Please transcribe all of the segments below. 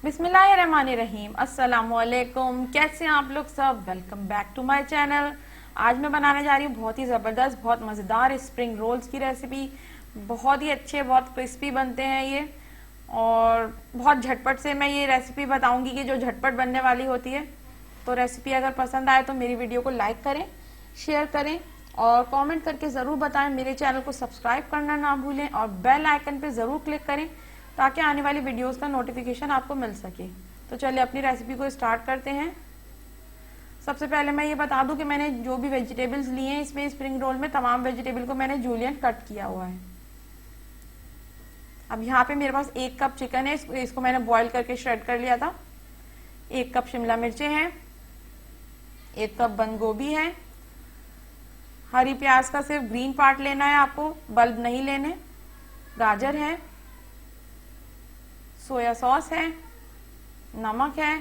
बिस्मिल्लाहिर्रहमानिर्रहीम। अस्सलामुअलैकुम। कैसे हैं आप लोग सब? Welcome back to my channel. आज मैं बनाने जा रही हूँ बहुत ही ज़बरदस्त, बहुत मज़ेदार स्प्रिंग रोल्स की रेसिपी। बहुत ही अच्छे, बहुत क्रिस्पी बनते हैं ये, और बहुत झटपट से मैं ये रेसिपी बताऊंगी कि जो झटपट बनने वाली होती है। तो रेसिपी अगर पसंद आए तो मेरी वीडियो को लाइक करें, शेयर करें और कमेंट करके ज़रूर बताएं। मेरे चैनल को सब्सक्राइब करना ना भूलें और बेल आइकन पे ज़रूर क्लिक करें ताकि आने वाली वीडियोस का नोटिफिकेशन आपको मिल सके। तो चलिए अपनी रेसिपी को स्टार्ट करते हैं। सबसे पहले मैं ये बता दूं कि मैंने जो भी वेजिटेबल्स लिए हैं इसमें स्प्रिंग रोल में, तमाम वेजिटेबल को मैंने जूलियन कट किया हुआ है। अब यहाँ पे मेरे पास 1 कप चिकन है, इसको मैंने बॉईल करके श्रेड कर लिया था। 1 कप शिमला मिर्चें हैं, 1 कप बंद गोभी है, हरी प्याज का सिर्फ ग्रीन पार्ट लेना है आपको, बल्ब नहीं लेने, गाजर है, सोया सॉस है, नमक है,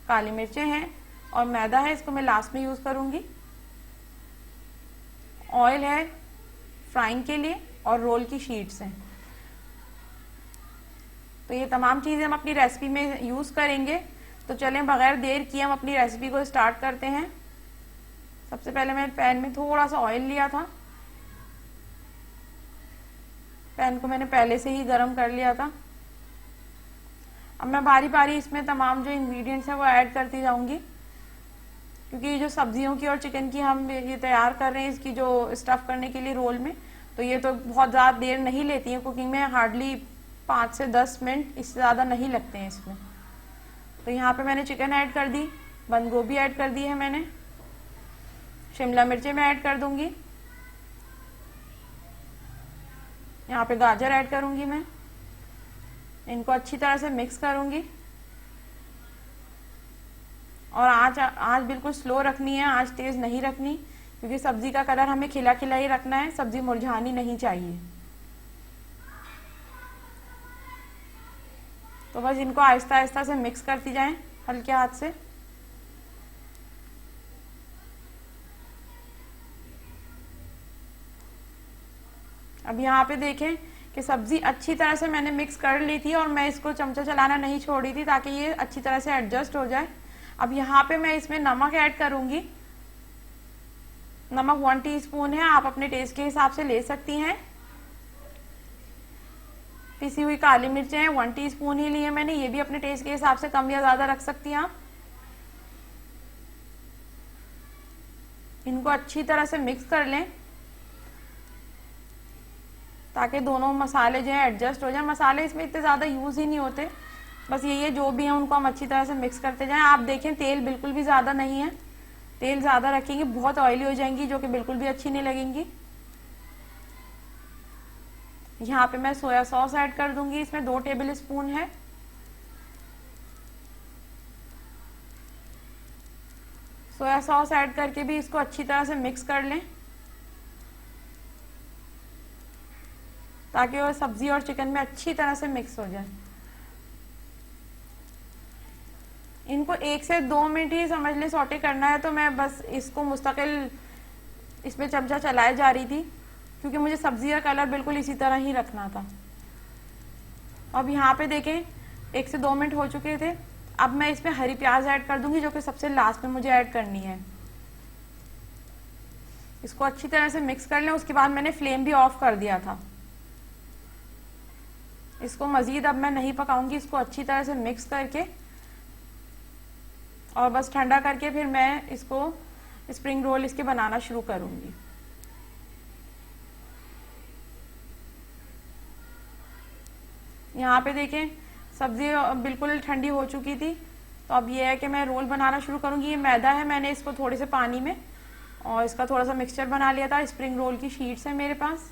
काली मिर्चें हैं और मैदा है, इसको मैं लास्ट में यूज करूंगी। ऑयल है फ्राइंग के लिए और रोल की शीट्स हैं। तो ये तमाम चीजें हम अपनी रेसिपी में यूज करेंगे। तो चलें बगैर देर किए हम अपनी रेसिपी को स्टार्ट करते हैं। सबसे पहले मैं पैन में थोड़ा सा ऑयल लिया था। पैन को मैंने पहले से ही गर्म कर लिया था। अब मैं बारी बारी इसमें तमाम जो इंग्रेडिएंट्स हैं वो ऐड करती जाऊंगी, क्योंकि ये जो सब्जियों की और चिकन की हम ये तैयार कर रहे हैं इसकी जो स्टफ करने के लिए रोल में, तो ये तो बहुत ज़्यादा देर नहीं लेती है कुकिंग में। हार्डली 5 से 10 मिनट, इससे ज़्यादा नहीं लगते हैं इसमें। तो यहाँ पे मैंने चिकन ऐड कर दी, बंद गोभी ऐड कर दी है मैंने, शिमला मिर्चें मैं ऐड कर दूंगी, यहाँ पे गाजर ऐड करूंगी मैं। इनको अच्छी तरह से मिक्स करूंगी और आँच बिल्कुल स्लो रखनी है, आँच तेज नहीं रखनी, क्योंकि सब्जी का कलर हमें खिला खिला ही रखना है, सब्जी मुरझानी नहीं चाहिए। तो बस इनको आहिस्ता आहिस्ता से मिक्स करती जाएं हल्के हाथ से। अब यहाँ पे देखें कि सब्जी अच्छी तरह से मैंने मिक्स कर ली थी और मैं इसको चमचा चलाना नहीं छोड़ी थी ताकि ये अच्छी तरह से एडजस्ट हो जाए। अब यहाँ पे मैं इसमें नमक ऐड करूंगी। नमक 1 टीस्पून है, आप अपने टेस्ट के हिसाब से ले सकती हैं। पिसी हुई काली मिर्चें हैं, 1 टीस्पून ही ली है मैंने, ये भी अपने टेस्ट के हिसाब से कम या ज्यादा रख सकती हैं आप। इनको अच्छी तरह से मिक्स कर लें ताकि दोनों मसाले जो है एडजस्ट हो जाए। मसाले इसमें इतने ज़्यादा यूज़ ही नहीं होते, बस ये जो भी है उनको हम अच्छी तरह से मिक्स करते जाएं। आप देखें तेल बिल्कुल भी ज़्यादा नहीं है, तेल ज़्यादा रखेंगे बहुत ऑयली हो जाएंगी, जो कि बिल्कुल भी अच्छी नहीं लगेंगी। यहाँ पे मैं सोया सॉस ऐड कर दूंगी, इसमें 2 टेबल स्पून है। सोया सॉस ऐड करके भी इसको अच्छी तरह से मिक्स कर लें ताकि वो सब्जी और चिकन में अच्छी तरह से मिक्स हो जाए। इनको 1 से 2 मिनट ही समझ लें सौटे करना है, तो मैं बस इसको मुस्तकिल इसमें चमचा चलाए जा रही थी, क्योंकि मुझे सब्जी का कलर बिल्कुल इसी तरह ही रखना था। अब यहाँ पे देखें 1 से 2 मिनट हो चुके थे। अब मैं इसमें हरी प्याज ऐड कर दूंगी, जो कि सबसे लास्ट में मुझे ऐड करनी है। इसको अच्छी तरह से मिक्स कर लें। उसके बाद मैंने फ्लेम भी ऑफ कर दिया था। इसको मजीद अब मैं नहीं पकाऊंगी, इसको अच्छी तरह से मिक्स करके और बस ठंडा करके फिर मैं इसको स्प्रिंग रोल इसके बनाना शुरू करूंगी। यहाँ पे देखें सब्जी बिल्कुल ठंडी हो चुकी थी, तो अब ये है कि मैं रोल बनाना शुरू करूंगी। ये मैदा है, मैंने इसको थोड़े से पानी में और इसका थोड़ा सा मिक्सचर बना लिया था। स्प्रिंग रोल की शीट्स है मेरे पास।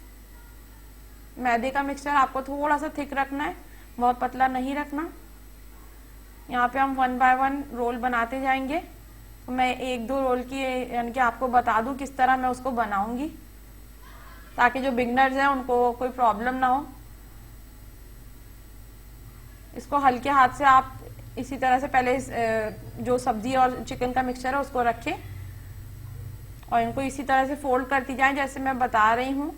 मैदे का मिक्सचर आपको थोड़ा सा थिक रखना है, बहुत पतला नहीं रखना। यहाँ पे हम 1 बाय 1 रोल बनाते जाएंगे। तो मैं 1-2 रोल की यानी कि आपको बता दूं किस तरह मैं उसको बनाऊंगी, ताकि जो बिगनर्स हैं उनको कोई प्रॉब्लम ना हो। इसको हल्के हाथ से आप इसी तरह से पहले जो सब्जी और चिकन का मिक्सचर है उसको रखें और इनको इसी तरह से फोल्ड करती जाएं जैसे मैं बता रही हूँ।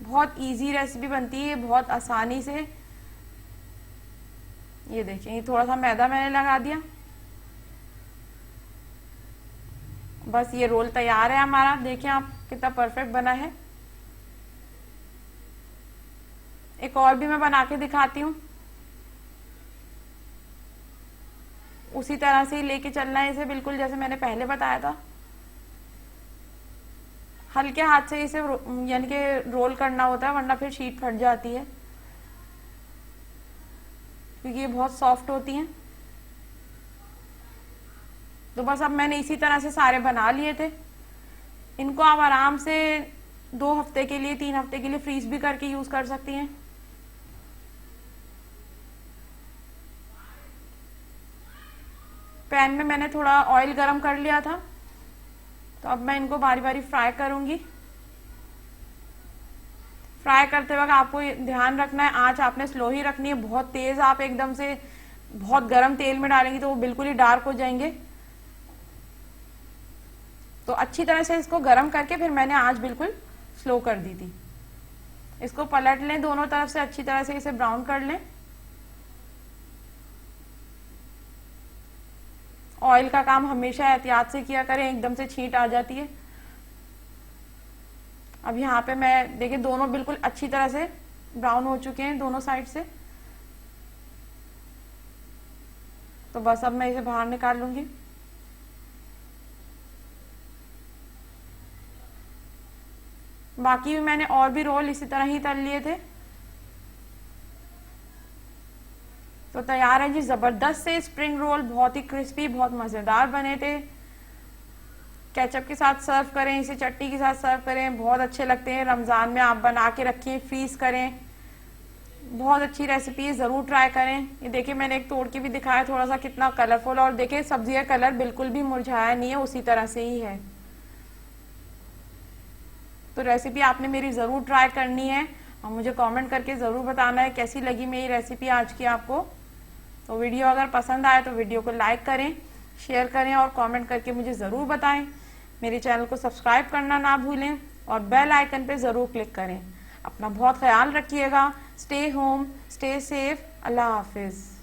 बहुत इजी रेसिपी बनती है, बहुत आसानी से ये देखिए, ये थोड़ा सा मैदा मैंने लगा दिया। बस ये रोल तैयार है हमारा। देखिए आप कितना परफेक्ट बना है। एक और भी मैं बना के दिखाती हूँ। उसी तरह से ही लेके चलना है इसे, बिल्कुल जैसे मैंने पहले बताया था। हल्के हाथ से इसे यानी कि रोल करना होता है, वरना फिर शीट फट जाती है, क्योंकि ये बहुत सॉफ्ट होती हैं। तो बस अब मैंने इसी तरह से सारे बना लिए थे। इनको आप आराम से 2 हफ्ते के लिए, 3 हफ्ते के लिए फ्रीज भी करके यूज कर सकती हैं। पैन में मैंने थोड़ा ऑयल गरम कर लिया था, तो अब मैं इनको बारी बारी फ्राई करूंगी। फ्राई करते वक्त आपको ध्यान रखना है, आंच आपने स्लो ही रखनी है। बहुत तेज आप एकदम से बहुत गर्म तेल में डालेंगे तो वो बिल्कुल ही डार्क हो जाएंगे। तो अच्छी तरह से इसको गर्म करके फिर मैंने आंच बिल्कुल स्लो कर दी थी। इसको पलट लें, दोनों तरफ से अच्छी तरह से इसे ब्राउन कर लें। ऑयल का काम हमेशा एहतियात से किया करें, एकदम से छींट आ जाती है। अब यहाँ पे मैं देखिए दोनों बिल्कुल अच्छी तरह से ब्राउन हो चुके हैं दोनों साइड से। तो बस अब मैं इसे बाहर निकाल लूंगी। बाकी भी मैंने और भी रोल इसी तरह ही तल लिए थे। तो तैयार है जी जबरदस्त से स्प्रिंग रोल। बहुत ही क्रिस्पी, बहुत मजेदार बने थे। केचप के साथ सर्व करें, इसे चटनी के साथ सर्व करें, बहुत अच्छे लगते हैं। रमजान में आप बना के रखिए, फ्रीज करें। बहुत अच्छी रेसिपी है, जरूर ट्राई करें। ये देखिए मैंने एक तोड़ के भी दिखाया थोड़ा सा, कितना कलरफुल। और देखिए सब्जी का कलर बिल्कुल भी मुरझाया नहीं है, उसी तरह से ही है। तो रेसिपी आपने मेरी जरूर ट्राई करनी है और मुझे कमेंट करके जरूर बताना है कैसी लगी मेरी रेसिपी आज की आपको। तो वीडियो अगर पसंद आए तो वीडियो को लाइक करें, शेयर करें और कमेंट करके मुझे ज़रूर बताएं। मेरे चैनल को सब्सक्राइब करना ना भूलें और बेल आइकन पे ज़रूर क्लिक करें। अपना बहुत ख्याल रखिएगा। Stay home, stay safe. अल्लाह हाफिज़।